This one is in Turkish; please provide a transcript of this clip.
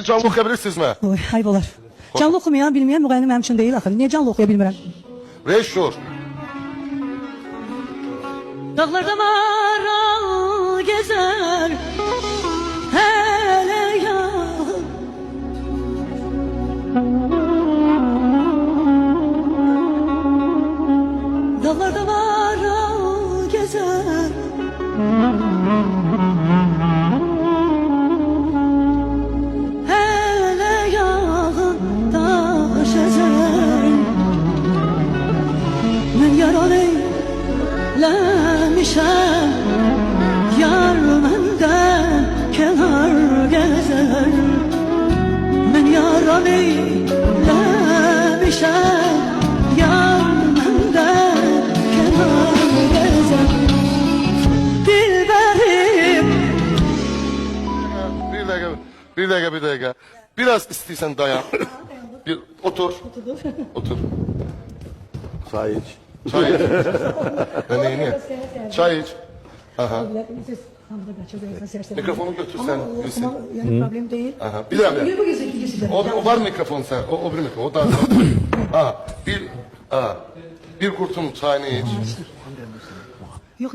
Canlı okuyabilirsiniz mi? Oy, ayıp olar. Canlı okumayan, bilmeyen müğennim mənim üçün deyil axı. Niyə canlı okuya bilmirəm? Reşur. Dağlarda maral gezer, hele yağın. Dağlarda maral gezer, hele yağın taş ezer. Ben yaralı eylemişem, yar menden kenar gezer. Ben yaram eylemişem, yar menden kenar gezer. Dilberim. Bir dakika. Biraz istiyorsan dayan. Otur. Otur. Çay iç. Çay iç. Ne? Çay iç. Aha. Mikrofonu götür sen. Gülsün. Yani problem değil. Aha. Bir dakika. O var mikrofon sen. O bir mikrofon. O da. Bir kurtum çayını iç. Yok.